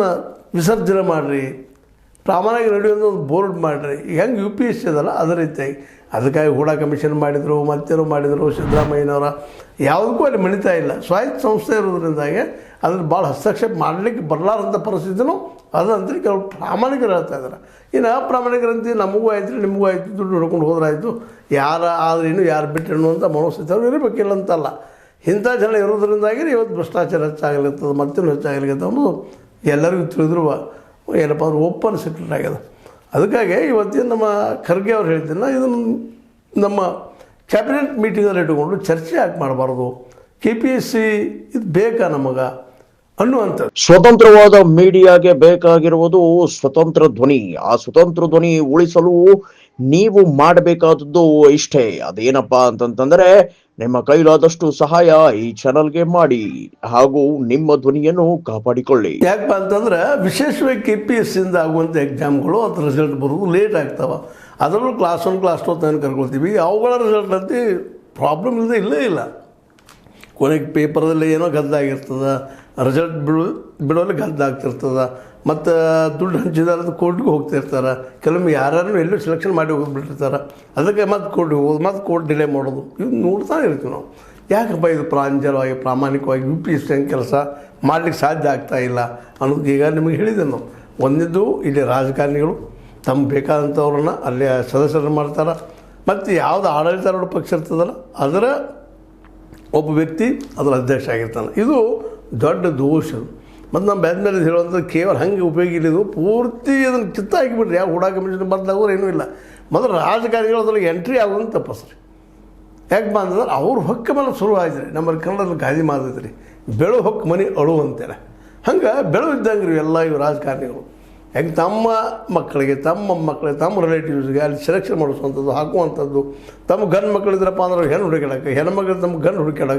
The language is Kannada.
ಇದನ್ನು ವಿಸರ್ಜನೆ ಮಾಡಿರಿ, ಪ್ರಾಮಾಣಿಕ ನಡೆಯುವಂಥ ಒಂದು ಬೋರ್ಡ್ ಮಾಡಿರಿ. ಹೆಂಗೆ ಯು ಪಿ ಎಸ್ ಸಿ ಅದಲ್ಲ ಅದೇ ರೀತಿಯಾಗಿ ಅದಕ್ಕಾಗಿ ಹೂಡಾ ಕಮಿಷನ್ ಮಾಡಿದರು, ಮತ್ತೇನೋ ಮಾಡಿದರು. ಸಿದ್ದರಾಮಯ್ಯನವರ ಯಾವುದಕ್ಕೂ ಅಲ್ಲಿ ಮಣಿತಾ ಇಲ್ಲ. ಸ್ವಾಯತ್ತ ಸಂಸ್ಥೆ ಇರೋದ್ರಿಂದಾಗೆ ಅದ್ರಲ್ಲಿ ಭಾಳ ಹಸ್ತಕ್ಷೇಪ ಮಾಡಲಿಕ್ಕೆ ಬರಲಾರಂಥ ಪರಿಸ್ಥಿತಿನೂ ಅದಂತೇಳಿ ಕೆಲವು ಪ್ರಾಮಾಣಿಕರು ಹೇಳ್ತಾ ಇದ್ದಾರೆ. ಇನ್ನು ಅಪ್ರಾಮಾಣಿಕರಂತೆ ನಮಗೂ ಆಯ್ತು ನಿಮಗೂ ಆಯಿತು, ದುಡ್ಡು ಹೊಡ್ಕೊಂಡು ಹೋದ್ರಾಯ್ತು, ಯಾರು ಆದ್ರೇನು ಯಾರು ಬಿಟ್ಟು ಅನ್ನುವಂಥ ಮನೋಸ್ಥಿತಿ ಅವ್ರು ಇರಬೇಕಿಲ್ಲ ಅಂತಲ್ಲ. ಇಂಥ ಜನ ಇರೋದ್ರಿಂದಾಗಿ ಇವತ್ತು ಭ್ರಷ್ಟಾಚಾರ ಹೆಚ್ಚಾಗಲಿರ್ತದೆ, ಮತ್ತೇನು ಹೆಚ್ಚಾಗಲಿಕ್ಕೆ ಅನ್ನೋದು ಎಲ್ಲರಿಗೂ ತಿಳಿದ್ರು ಏನಪ್ಪ ಅಂದ್ರೆ ಓಪನ್ ಸೀಕ್ರೆಟ್ ಆಗ್ಯದ. ಅದಕ್ಕಾಗಿ ಇವತ್ತಿನ ನಮ್ಮ ಖರ್ಗೆ ಅವ್ರು ಹೇಳ್ತೀನಿ, ಇದನ್ನು ನಮ್ಮ ಕ್ಯಾಬಿನೆಟ್ ಮೀಟಿಂಗಲ್ಲಿ ಇಟ್ಟುಕೊಂಡು ಚರ್ಚೆ ಯಾಕೆ ಮಾಡಬಾರ್ದು, KPSC ಇದು ಬೇಕಾ ನಮಗೆ ಅನ್ನುವಂಥ. ಸ್ವತಂತ್ರವಾದ ಮೀಡಿಯಾಗೆ ಬೇಕಾಗಿರುವುದು ಸ್ವತಂತ್ರ ಧ್ವನಿ. ಆ ಸ್ವತಂತ್ರ ಧ್ವನಿ ಉಳಿಸಲು ನೀವು ಮಾಡಬೇಕಾದದ್ದು ಇಷ್ಟೇ. ಅದೇನಪ್ಪಾ ಅಂತಂತಂದ್ರೆ ನಿಮ್ಮ ಕೈಲಾದಷ್ಟು ಸಹಾಯ ಈ ಚಾನಲ್ಗೆ ಮಾಡಿ ಹಾಗೂ ನಿಮ್ಮ ಧ್ವನಿಯನ್ನು ಕಾಪಾಡಿಕೊಳ್ಳಿ. ಯಾಕಪ್ಪ ಅಂತಂದ್ರೆ ವಿಶೇಷವಾಗಿ KPSC ಇಂದ ಆಗುವಂಥ ಎಕ್ಸಾಮ್ಗಳು ಅದ್ರ ರಿಸಲ್ಟ್ ಬರೋದು ಲೇಟ್ ಆಗ್ತಾವೆ. ಅದರಲ್ಲೂ ಕ್ಲಾಸ್ 1 ಕ್ಲಾಸ್ 2 ಅಂತ ಕರ್ಕೊಳ್ತೀವಿ. ಅವುಗಳ ರಿಸಲ್ಟ್ ಅಂತ ಪ್ರಾಬ್ಲಮ್ ಇಲ್ಲೇ ಇಲ್ಲ. ಕೊನೆಗೆ ಪೇಪರಲ್ಲಿ ಏನೋ ಗದ್ದಾಗಿರ್ತದೆ, ರಿಸಲ್ಟ್ ಬಿಡೋಲ್ಲಿ ಗದ್ದಾಗ್ತಿರ್ತದೆ, ಮತ್ತು ದುಡ್ಡು ಹಂಚಿದಾರದು ಕೋರ್ಟ್ಗೆ ಹೋಗ್ತಿರ್ತಾರೆ. ಕೆಲವೊಮ್ಮೆ ಯಾರು ಎಲ್ಲೂ ಸೆಲೆಕ್ಷನ್ ಮಾಡಿ ಹೋಗಿಬಿಟ್ಟಿರ್ತಾರೆ. ಅದಕ್ಕೆ ಮತ್ತೆ ಕೋರ್ಟ್ಗೆ ಹೋಗೋದು, ಮತ್ತೆ ಕೋರ್ಟ್ ಡಿಲೇ ಮಾಡೋದು, ಇವು ನೋಡ್ತಾ ಇರ್ತೀವಿ ನಾವು. ಯಾಕಪ್ಪ ಇದು ಪ್ರಾಂಜಲವಾಗಿ ಪ್ರಾಮಾಣಿಕವಾಗಿ UPSC ಕೆಲಸ ಮಾಡಲಿಕ್ಕೆ ಸಾಧ್ಯ ಆಗ್ತಾ ಇಲ್ಲ ಅನ್ನೋದು ಈಗ ನಿಮಗೆ ಹೇಳಿದೆ ನಾವು. ಒಂದಿದ್ದು ಇಲ್ಲಿ ರಾಜಕಾರಣಿಗಳು ತಮ್ಮ ಬೇಕಾದಂಥವ್ರನ್ನ ಅಲ್ಲಿ ಸದಸ್ಯರನ್ನು ಮಾಡ್ತಾರೆ. ಮತ್ತು ಯಾವುದು ಆಡಳಿತಾರೂಢ ಪಕ್ಷ ಇರ್ತದಲ್ಲ ಅದರ ಒಬ್ಬ ವ್ಯಕ್ತಿ ಅದರ ಅಧ್ಯಕ್ಷ ಆಗಿರ್ತಾನೆ. ಇದು ದೊಡ್ಡ ದೋಷ. ಮತ್ತು ನಮ್ಮ ಬ್ಯಾದ ಮೇಲೆ ಹೇಳುವಂಥದ್ದು ಕೇವಲ ಹಂಗೆ ಉಪಯೋಗ ಇಲ್ಲಿದು ಪೂರ್ತಿ ಅದನ್ನು ಕಿತ್ತ ಹಾಕಿಬಿಟ್ರಿ. ಯಾವ ಹೂಡಾ ಕಮಿಷನ್ ಬಂದಾಗೋರು ಏನೂ ಇಲ್ಲ. ಮೊದಲು ರಾಜಕಾರಣಿಗಳು ಅದ್ರಲ್ಲಿ ಎಂಟ್ರಿ ಆಗೋದು ತಪ್ಪಸ್ರಿ. ಯಾಕೆ ಬಂದ್ರೆ ಅವ್ರ ಹೊಕ್ಕ ಮೇಲೆ ಶುರು ಆಯ್ತು. ನಮ್ಮಲ್ಲಿ ಕನ್ನಡದಲ್ಲಿ ಗಾದಿ ಮಾತೈತ್ರಿ, ಬೆಳು ಹೊಕ್ಕ ಮನೆ ಅಳು ಅಂತೇಳಿ. ಹಂಗೆ ಬೆಳು ಇದ್ದಂಗೆ ರೀ ಎಲ್ಲ ಇವು ರಾಜಕಾರಣಿಗಳು. ಹೆಂಗೆ ತಮ್ಮ ಮಕ್ಕಳಿಗೆ ತಮ್ಮ ರಿಲೇಟಿವ್ಸ್ಗೆ ಅಲ್ಲಿ ಸೆಲೆಕ್ಷನ್ ಮಾಡಿಸುವಂಥದ್ದು, ಹಾಕುವಂಥದ್ದು. ತಮ್ಮ ಗಂಡು ಮಕ್ಕಳಿದ್ರಪ್ಪ ಅಂದ್ರೆ ಹೆಣ್ಣು ಹುಡುಕಾಡಕ್ಕೆ, ಹೆಣ್ಮಕ್ಳು ತಮ್ಮ ಗಂಡು ಹುಡುಕಾಡಕ್ಕೆ